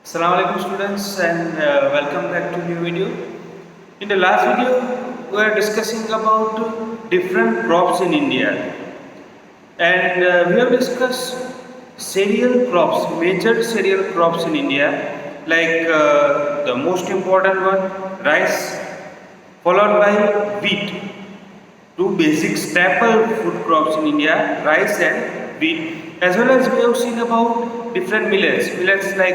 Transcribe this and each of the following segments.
Assalamu alaikum students and welcome back to new video. In the last video we were discussing about different crops in India and we have discussed cereal crops, major cereal crops in India like the most important one rice followed by wheat. Two basic staple food crops in India, rice and wheat, as well as we have seen about different millets like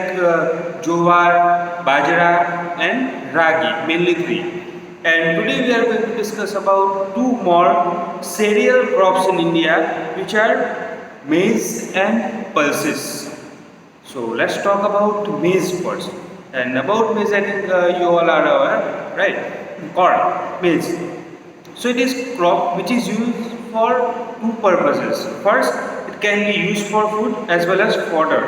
jowar, bajra, and ragi, mainly three. And today we are going to discuss about two more cereal crops in India, which are maize and pulses. So let's talk about maize first. And about maize, I think you all are aware, right? Corn, maize. So it is crop which is used for two purposes. First, it can be used for food as well as fodder.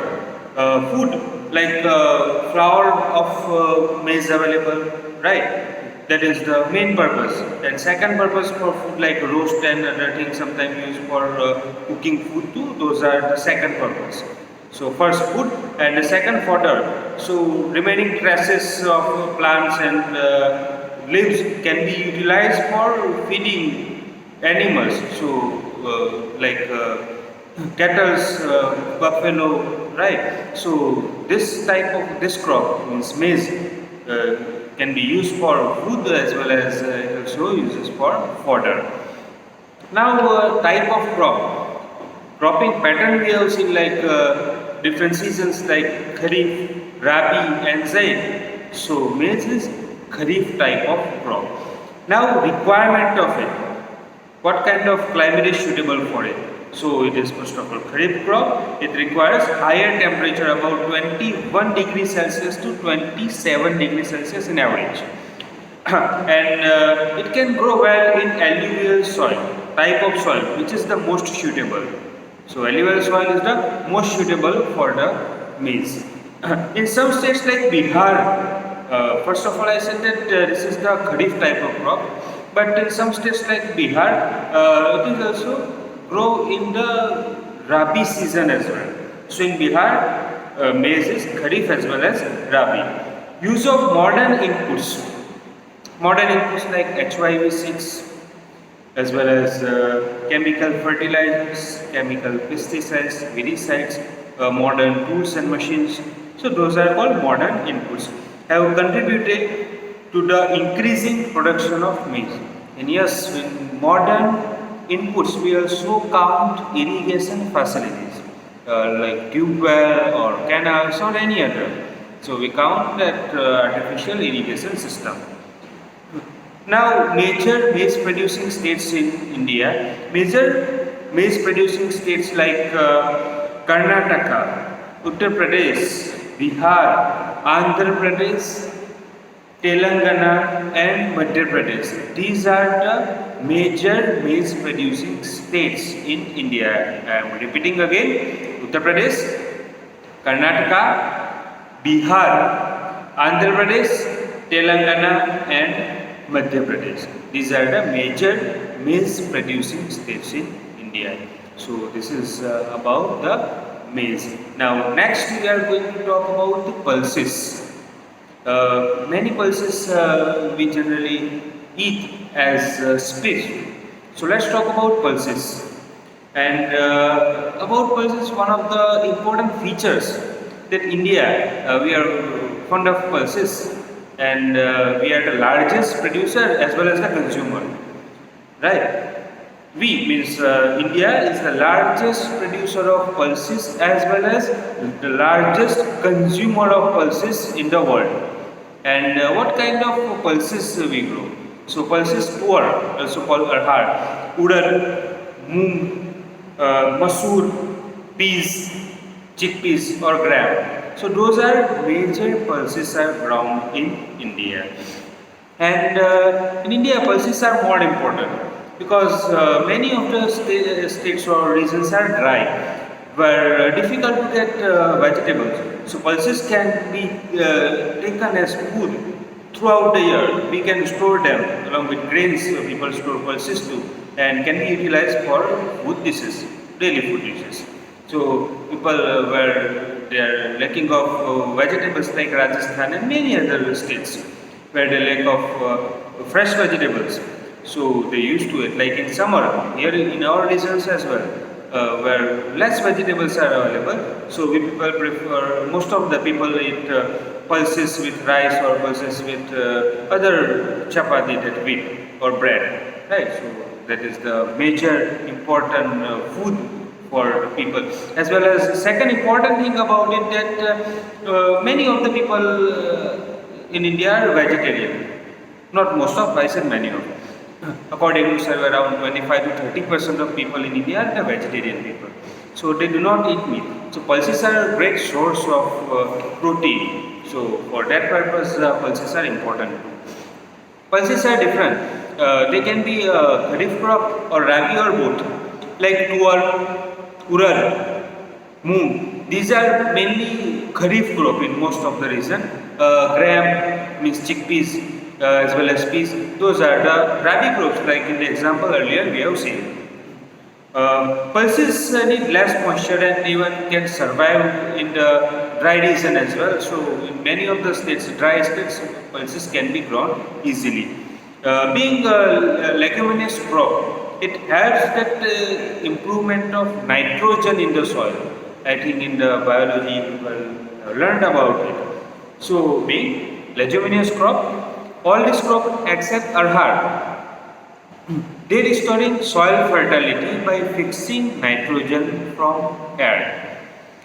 Food like flour of maize available, right? That is the main purpose. And second purpose for food like roast and other things sometimes used for cooking food too. Those are the second purpose. So first food and the second fodder. So remaining traces of plants and leaves can be utilized for feeding animals. So like cattle, buffalo, right? So this crop means maize can be used for food as well as it also uses for fodder. Now type of crop. Cropping pattern we have seen like different seasons like Kharif, Rabi and Zaid. So maize is Kharif type of crop. Now requirement of it. What kind of climate is suitable for it? So it is first of all Kharif crop. It requires higher temperature about 21 degrees Celsius to 27 degrees Celsius in average. And it can grow well in alluvial soil, type of soil which is the most suitable. So alluvial soil is the most suitable for the maize. In some states like Bihar, first of all I said that this is the Kharif type of crop, but in some states like Bihar, it is also grow in the Rabi season as well. So in Bihar, maize is Kharif as well as Rabi. Use of modern inputs. Modern inputs like HYV6 as well as chemical fertilizers, chemical pesticides, weedicides, modern tools and machines. So those are called modern inputs. Have contributed to the increasing production of maize. And yes, with modern inputs we also count irrigation facilities like tube well or canals or any other. So we count that artificial irrigation system. Now, major maize producing states in India, major maize producing states like Karnataka, Uttar Pradesh, Bihar, Andhra Pradesh, Telangana and Madhya Pradesh. These are the major maize producing states in India. I am repeating again, Uttar Pradesh, Karnataka, Bihar, Andhra Pradesh, Telangana and Madhya Pradesh. These are the major maize producing states in India. So this is about the maize. Now next we are going to talk about the pulses. Many pulses we generally eat as split. So let's talk about pulses. And about pulses, one of the important features that India, we are fond of pulses and we are the largest producer as well as the consumer, right? We means India is the largest producer of pulses as well as the largest consumer of pulses in the world. And what kind of pulses we grow? So pulses poor, also called arhar, udar, moong, masoor, peas, chickpeas or gram. So those are major pulses are grown in India. And in India, pulses are more important because many of the states or regions are dry, where difficult to get vegetables. So pulses can be taken as food throughout the year. We can store them along with grains. So people store pulses too, and can be utilized for food dishes, daily food dishes. So people were they are lacking of vegetables like Rajasthan and many other states where they lack of fresh vegetables. So they used to it like in summer here in our regions as well, where less vegetables are available. So we people prefer, most of the people eat pulses with rice or pulses with other chapati, that wheat or bread, right? So that is the major important food for people. As well as second important thing about it, that many of the people in India are vegetarian. Not most of, I said many of. According to survey, around 25 to 30% of people in India are the vegetarian people. So they do not eat meat. So pulses are a great source of protein. So for that purpose, pulses are important. Pulses are different. They can be kharif crop or rabi or both. Like tuar, urad, moong. These are mainly kharif crop in most of the region. Gram means chickpeas as well as peas. Those are the rabi crops, like in the example earlier we have seen. Pulses need less moisture and even can survive in the dry region as well. So in many of the states, dry states, pulses can be grown easily. Being a leguminous crop, it has that improvement of nitrogen in the soil. I think in the biology people have learned about it. So being leguminous crop, all these crops except arhar, they restoring soil fertility by fixing nitrogen from air.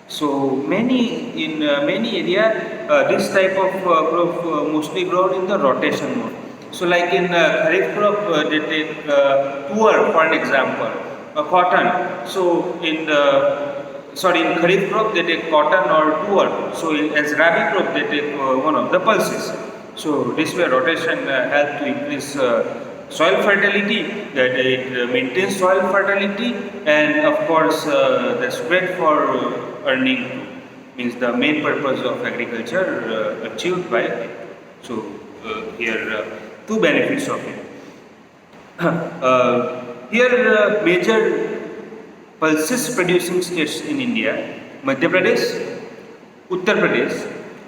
So many in many area this type of crop mostly grown in the rotation mode. So like in kharif crop they take tuar for an example, cotton. So in the in kharif crop they take cotton or tuar. So as rabi crop they take one of the pulses. So this way rotation help to increase soil fertility, that it maintains soil fertility, and of course that's great for earning too. Means the main purpose of agriculture achieved by it. So here two benefits of it. Here major pulses producing states in India: Madhya Pradesh, Uttar Pradesh,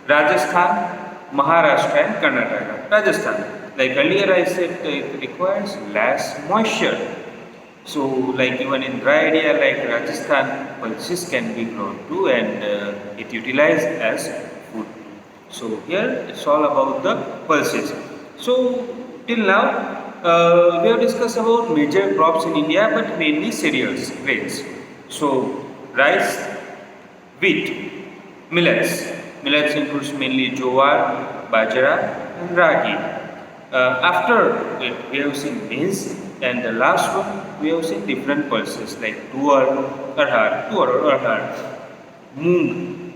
Rajasthan, Maharashtra and Karnataka. Rajasthan, like earlier I said, it requires less moisture. So like even in dry area like Rajasthan, pulses can be grown too, and it utilized as food. So here it's all about the pulses. So till now we have discussed about major crops in India, but mainly cereals, grains. So rice, wheat, millets. Millets includes mainly jowar, bajra and ragi. After it, we have seen maize, and the last one we have seen different pulses like tuar or arhar, moong,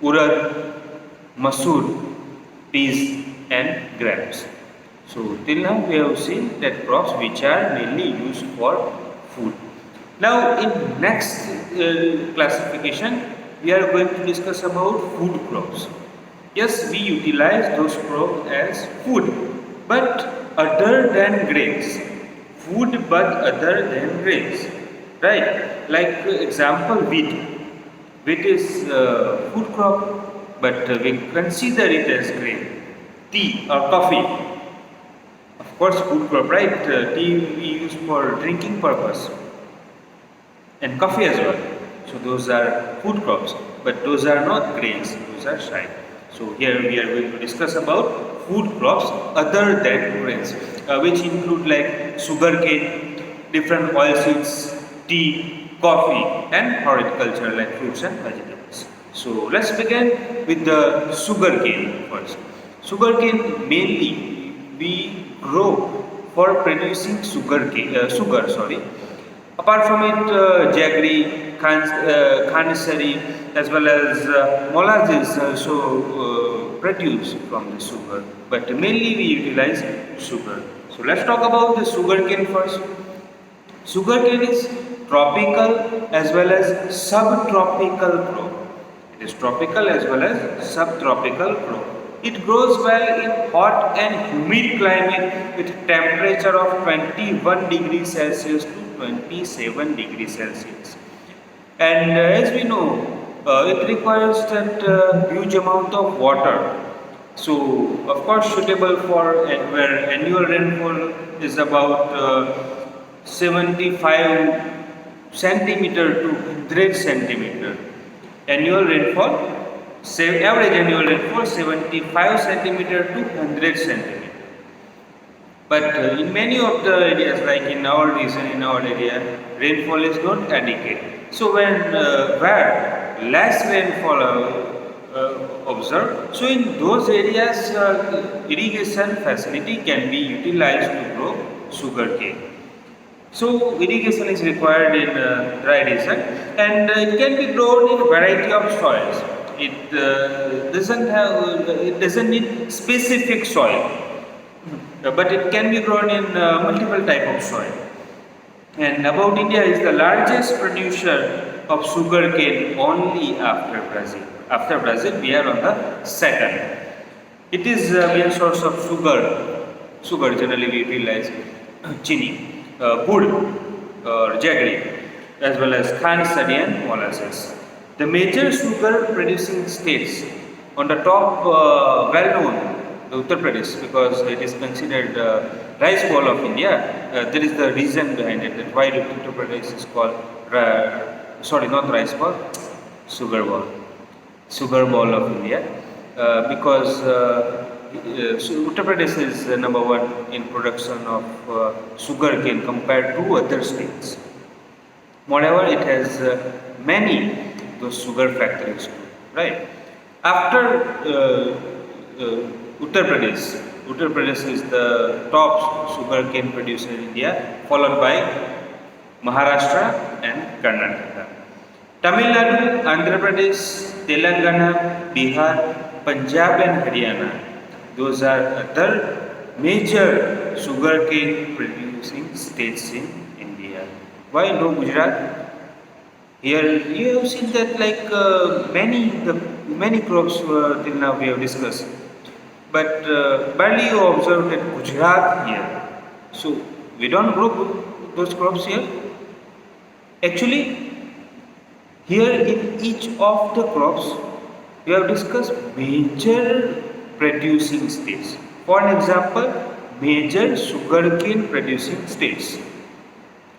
urad, masoor, peas and grapes. So till now we have seen that crops which are mainly used for food. Now in next classification we are going to discuss about food crops. Yes, we utilize those crops as food, but other than grains. Food but other than grains. Right? Like example wheat. Wheat is food crop, but we consider it as grain. Tea or coffee. Of course food crop, right? Tea we use for drinking purpose. And coffee as well. So those are food crops, but those are not grains, those are shine. So here we are going to discuss about food crops other than grains, which include like sugarcane, different oilseeds, tea, coffee and horticulture like fruits and vegetables. So let's begin with the sugarcane first. Sugarcane mainly we grow for producing sugar. Apart from it, jaggery, khanisari, as well as molasses also produce from the sugar. But mainly we utilize sugar. So let's talk about the sugarcane first. Sugarcane is tropical as well as subtropical crop. It is tropical as well as subtropical crop. It grows well in hot and humid climate with temperature of 21 degrees Celsius to 27 degrees Celsius. And as we know, it requires that huge amount of water. So, of course, suitable for where annual rainfall is about 75 centimeter to 100 centimeter. Annual rainfall, average annual rainfall 75 centimeter to 100 centimeter. But in many of the areas, like in our region, in our area, rainfall is not adequate. So when where less rainfall observed, so in those areas, irrigation facility can be utilized to grow sugarcane. So irrigation is required in dry region, and it can be grown in a variety of soils. It doesn't need specific soil, but it can be grown in multiple type of soil. And about India is the largest producer of sugarcane only after Brazil. After Brazil, we are on the second. It is the main source of sugar. Sugar generally we utilize chini, gur or jaggery, as well as khan sari and molasses. The major sugar producing states on the top, well known, the Uttar Pradesh, because it is considered rice bowl of India. There is the reason behind it, that why Uttar Pradesh is called, sorry, not rice bowl, sugar bowl. Sugar bowl of India, because Uttar Pradesh is number one in production of sugarcane compared to other states. Moreover, it has many those sugar factories too, right? After Uttar Pradesh is the top sugarcane producer in India, followed by Maharashtra and Karnataka. Tamil Nadu, Andhra Pradesh, Telangana, Bihar, Punjab and Haryana. Those are other major sugarcane producing states in India. Why no Gujarat? Here you have seen that like many crops till now we have discussed, but barely you observe that Gujarat here. So we don't grow those crops here. Actually, here in each of the crops we have discussed major producing states. For an example, major sugarcane producing states.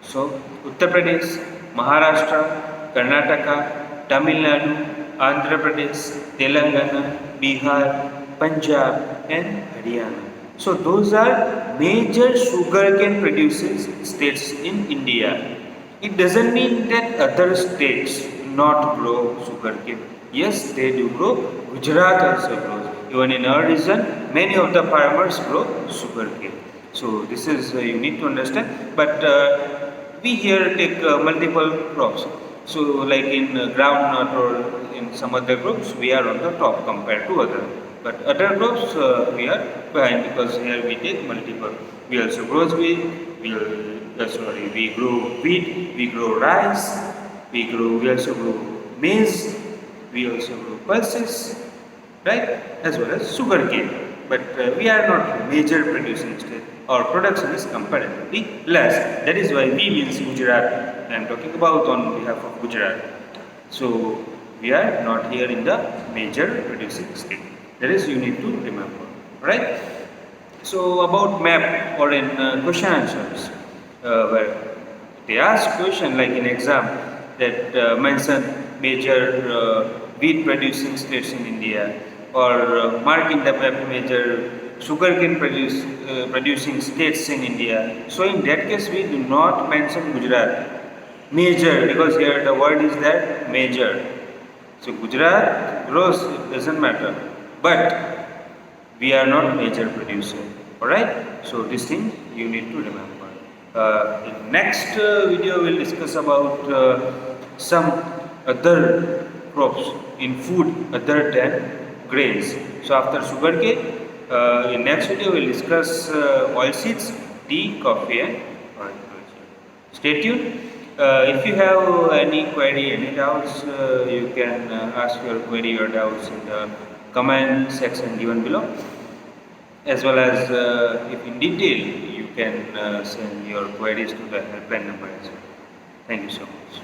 So Uttar Pradesh, Maharashtra, Karnataka, Tamil Nadu, Andhra Pradesh, Telangana, Bihar, Punjab and Haryana. So those are major sugarcane producing states in India. It doesn't mean that other states do not grow sugarcane. Yes, they do grow. Gujarat also grows. Even in our region, many of the farmers grow sugarcane. So this is you need to understand. But we here take multiple crops. So like in groundnut or in some other groups, we are on the top compared to other. But other crops we are behind, because here we take multiple. We also grow wheat. We grow wheat. We grow rice. We also grow maize. We also grow pulses, right? As well as sugarcane. But we are not major producing state. Our production is comparatively less. That is why we means Gujarat. I am talking about on behalf of Gujarat. So we are not here in the major producing state. That is you need to remember, right? So about map or in question answers, where they ask question like in exam that mention major wheat producing states in India, or mark in the map major sugarcane producing states in India. So in that case we do not mention Gujarat major, because here the word is that major. So Gujarat grows, it doesn't matter, but we are not major producer. Alright, so this thing you need to remember. In next video we will discuss about some other crops in food other than grains. So after sugarcane, in next video we will discuss oilseeds, tea, coffee and horticulture. Stay tuned. If you have any query, any doubts, you can ask your query or doubts in the comment section given below, as well as if in detail you can send your queries to the helpline number as well. Thank you so much.